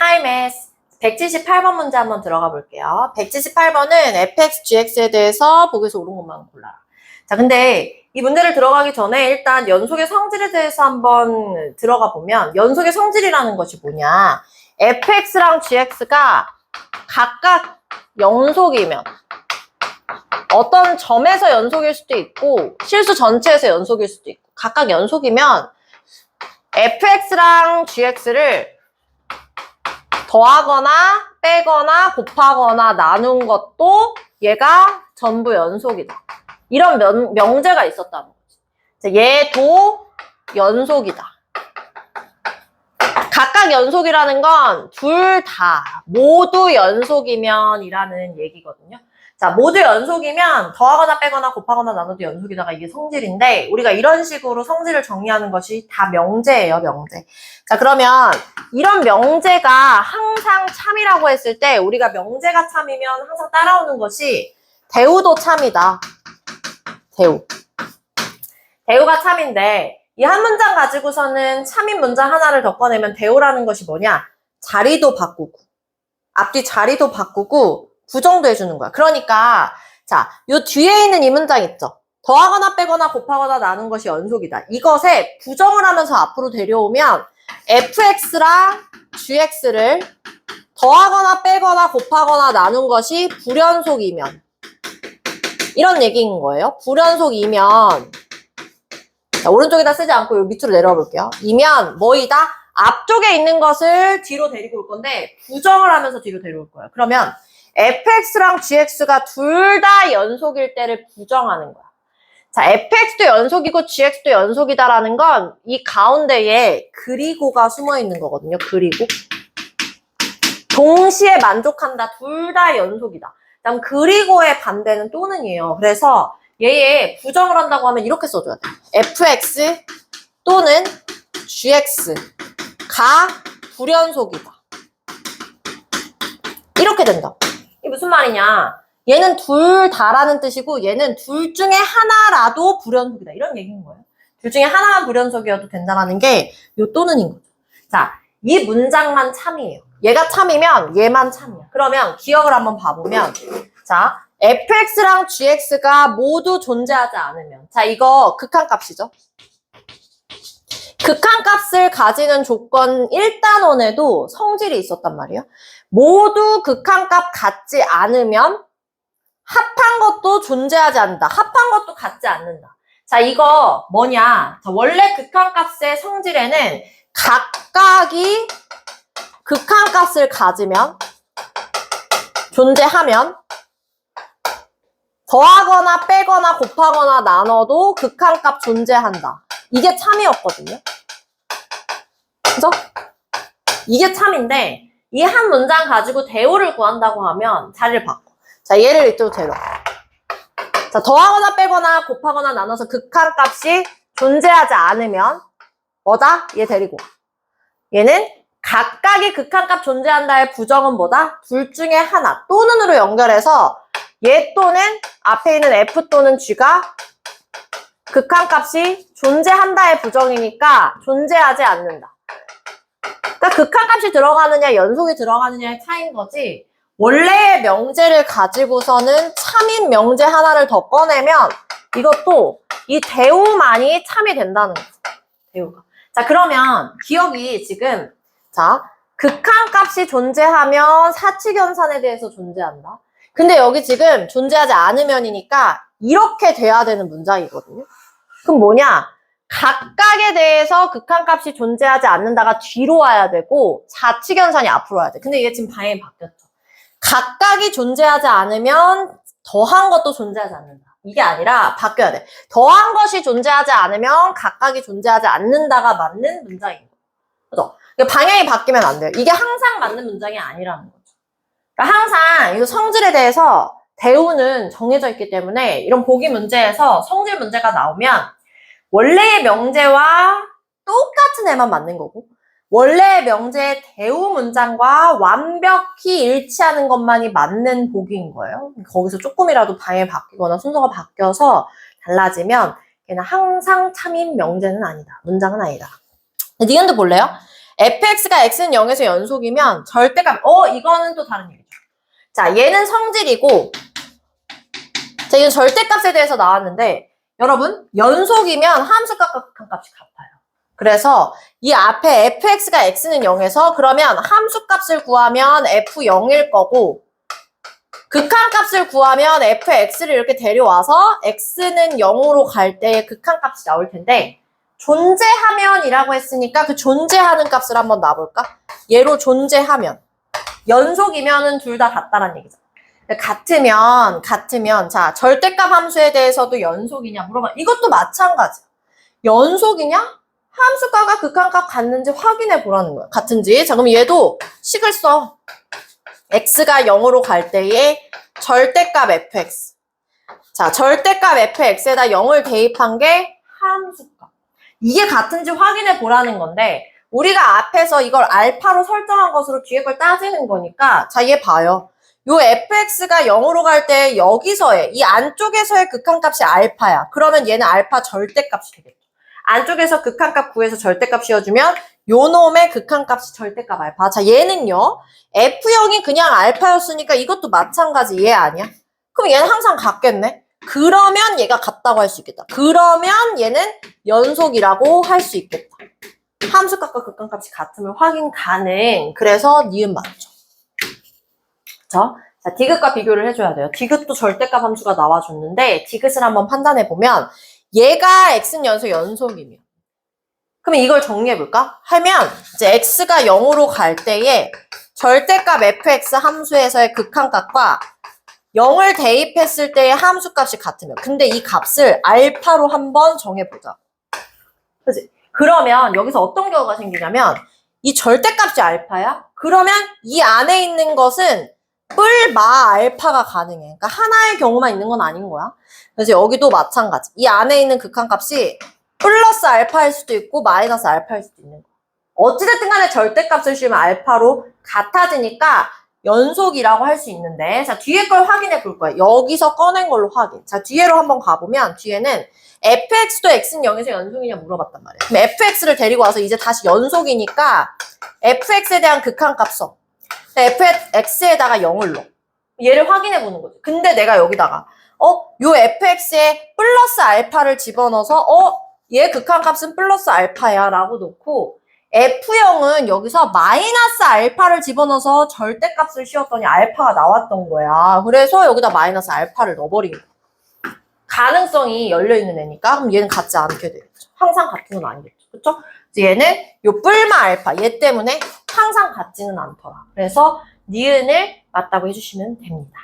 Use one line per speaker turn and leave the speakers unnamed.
타임에 178번 문제 한번 들어가 볼게요. 178번은 fx, gx에 대해서 보기에서 옳은 것만 골라라. 자, 근데 이 문제를 들어가기 전에 일단 연속의 성질에 대해서 한번 들어가 보면 연속의 성질이라는 것이 뭐냐. fx랑 gx가 각각 연속이면 어떤 점에서 연속일 수도 있고 실수 전체에서 연속일 수도 있고 각각 연속이면 fx랑 gx를 더하거나 빼거나 곱하거나 나눈 것도 얘가 전부 연속이다. 이런 명제가 있었다는 거지. 얘도 연속이다. 각각 연속이라는 건 둘 다 모두 연속이면 이라는 얘기거든요. 자, 모두 연속이면 더하거나 빼거나 곱하거나 나눠도 연속이다가 이게 성질인데 우리가 이런 식으로 성질을 정리하는 것이 다 명제예요, 명제. 자, 그러면 이런 명제가 항상 참이라고 했을 때 우리가 명제가 참이면 항상 따라오는 것이 대우도 참이다. 대우가 참인데 이 한 문장 가지고서는 참인 문장 하나를 더 꺼내면 대우라는 것이 뭐냐? 자리도 바꾸고 앞뒤 자리도 바꾸고 부정도 해주는 거야. 그러니까 자, 요 뒤에 있는 이 문장 있죠? 더하거나 빼거나 곱하거나 나눈 것이 연속이다. 이것에 부정을 하면서 앞으로 데려오면 fx랑 gx를 더하거나 빼거나 곱하거나 나눈 것이 불연속이면 이런 얘기인 거예요. 불연속이면 자, 오른쪽에다 쓰지 않고 요 밑으로 내려와 볼게요. 이면 뭐이다? 앞쪽에 있는 것을 뒤로 데리고 올 건데 부정을 하면서 뒤로 데려올 거예요. 그러면 fx랑 gx가 둘 다 연속일 때를 부정하는 거야. 자, fx도 연속이고 gx도 연속이다라는 건 이 가운데에 그리고가 숨어 있는 거거든요. 그리고 동시에 만족한다. 둘 다 연속이다. 그다음 그리고의 반대는 또는이에요. 그래서 얘의 부정을 한다고 하면 이렇게 써줘야 돼. fx 또는 gx가 불연속이다. 이렇게 된다. 이게 무슨 말이냐. 얘는 둘 다라는 뜻이고 얘는 둘 중에 하나라도 불연속이다. 이런 얘기인 거예요. 둘 중에 하나만 불연속이어도 된다는 게 요 또는인 거죠. 자, 이 문장만 참이에요. 얘가 참이면 얘만 참이야. 그러면 기억을 한번 봐보면 자, fx랑 gx가 모두 존재하지 않으면 자, 이거 극한값이죠. 극한값을 가지는 조건 1단원에도 성질이 있었단 말이에요. 모두 극한값 같지 않으면 합한 것도 존재하지 않는다. 합한 것도 같지 않는다. 자, 이거 뭐냐. 자, 원래 극한값의 성질에는 각각이 극한값을 가지면 존재하면 더하거나 빼거나 곱하거나 나눠도 극한값 존재한다. 이게 참이었거든요. 그죠? 이게 참인데 이 한 문장 가지고 대우를 구한다고 하면 자리를 바꿔. 자, 얘를 이쪽으로 데려와. 자, 더하거나 빼거나 곱하거나 나눠서 극한값이 존재하지 않으면 뭐다? 얘 데리고 와. 얘는 각각이 극한값 존재한다의 부정은 뭐다? 둘 중에 하나. 또는으로 연결해서 얘 또는 앞에 있는 f 또는 g가 극한값이 존재한다의 부정이니까 존재하지 않는다. 그러니까 극한값이 들어가느냐 연속이 들어가느냐의 차이인 거지 원래의 명제를 가지고서는 참인 명제 하나를 더 꺼내면 이것도 이 대우만이 참이 된다는 거죠. 대우가. 자, 그러면 기억이 지금 자, 극한값이 존재하면 사칙연산에 대해서 존재한다. 근데 여기 지금 존재하지 않으면이니까 이렇게 돼야 되는 문장이거든요. 그럼 뭐냐? 각각에 대해서 극한값이 존재하지 않는다가 뒤로 와야 되고 사칙연산이 앞으로 와야 돼. 근데 이게 지금 방향이 바뀌었죠. 각각이 존재하지 않으면 더한 것도 존재하지 않는다. 이게 아니라 바뀌어야 돼. 더한 것이 존재하지 않으면 각각이 존재하지 않는다가 맞는 문장인 거예요. 그죠? 방향이 바뀌면 안 돼요. 이게 항상 맞는 문장이 아니라는 거죠. 그러니까 항상 이 성질에 대해서 대우는 정해져 있기 때문에 이런 보기 문제에서 성질 문제가 나오면 원래의 명제와 똑같은 애만 맞는 거고 원래의 명제의 대우 문장과 완벽히 일치하는 것만이 맞는 보기인 거예요. 거기서 조금이라도 방향이 바뀌거나 순서가 바뀌어서 달라지면 걔는 항상 참인 명제는 아니다. 문장은 아니다. 니은도 볼래요? fx가 x는 0에서 연속이면 절대값, 이거는 또 다른 얘기죠. 자, 얘는 성질이고, 자, 이건 절대값에 대해서 나왔는데, 여러분, 연속이면 함수값과 극한값이 같아요. 그래서 이 앞에 fx가 x는 0에서 그러면 함수값을 구하면 f0일 거고, 극한값을 구하면 fx를 이렇게 데려와서 x는 0으로 갈 때 극한값이 나올 텐데, 존재하면이라고 했으니까 그 존재하는 값을 한번 놔볼까? 얘로 존재하면. 연속이면은 둘 다 같다는 얘기죠. 같으면, 자, 절대값 함수에 대해서도 연속이냐 물어봐. 이것도 마찬가지야. 연속이냐? 함수값과 극한값 같는지 확인해 보라는 거야. 같은지. 자, 그럼 얘도 식을 써. x가 0으로 갈 때의 절대값 fx. 자, 절대값 fx에다 0을 대입한 게 함수값. 이게 같은지 확인해 보라는 건데, 우리가 앞에서 이걸 알파로 설정한 것으로 뒤에 걸 따지는 거니까, 자, 얘 봐요. 요 fx가 0으로 갈 때 여기서의, 이 안쪽에서의 극한값이 알파야. 그러면 얘는 알파 절대값이 되겠죠. 안쪽에서 극한값 구해서 절대값 씌워주면 요 놈의 극한값이 절대값 알파. 자, 얘는요. F0이 그냥 알파였으니까 이것도 마찬가지. 얘 아니야? 그럼 얘는 항상 같겠네? 그러면 얘가 같다고 할 수 있겠다. 그러면 얘는 연속이라고 할 수 있겠다. 함수값과 극한값이 같으면 확인 가능. 그래서 니은 맞죠. 그쵸? 자, 디귿과 비교를 해줘야 돼요. 디귿도 절대값 함수가 나와줬는데 디귿을 한번 판단해보면 얘가 x는 연속이면 그러면 이걸 정리해볼까? 하면 이제 x가 0으로 갈 때에 절대값 fx 함수에서의 극한값과 0을 대입했을 때의 함수값이 같으면 근데 이 값을 알파로 한번 정해보자. 그치? 그러면 여기서 어떤 경우가 생기냐면 이 절대값이 알파야? 그러면 이 안에 있는 것은 뿔마 알파가 가능해. 그러니까 하나의 경우만 있는 건 아닌 거야. 그래서 여기도 마찬가지. 이 안에 있는 극한값이 플러스 알파일 수도 있고 마이너스 알파일 수도 있는 거야. 어찌됐든 간에 절대값을 씌우면 알파로 같아지니까 연속이라고 할 수 있는데 자 뒤에 걸 확인해 볼 거야. 여기서 꺼낸 걸로 확인. 자 뒤에로 한번 가보면 뒤에는 fx도 x는 0에서 연속이냐 물어봤단 말이야. 그럼 fx를 데리고 와서 이제 다시 연속이니까 fx에 대한 극한값 써. fx에다가 0을 넣어. 얘를 확인해 보는 거지. 근데 내가 여기다가 요 fx에 플러스 알파를 집어넣어서 얘 극한값은 플러스 알파야 라고 놓고 f0은 여기서 마이너스 알파를 집어넣어서 절대값을 씌웠더니 알파가 나왔던 거야. 그래서 여기다 마이너스 알파를 넣어버린 거야. 가능성이 열려있는 애니까 그럼 얘는 같지 않게 되겠죠. 항상 같은 건 아니겠죠. 그쵸? 얘는 요 뿔마 알파 얘 때문에 항상 같지는 않더라. 그래서 니은을 맞다고 해주시면 됩니다.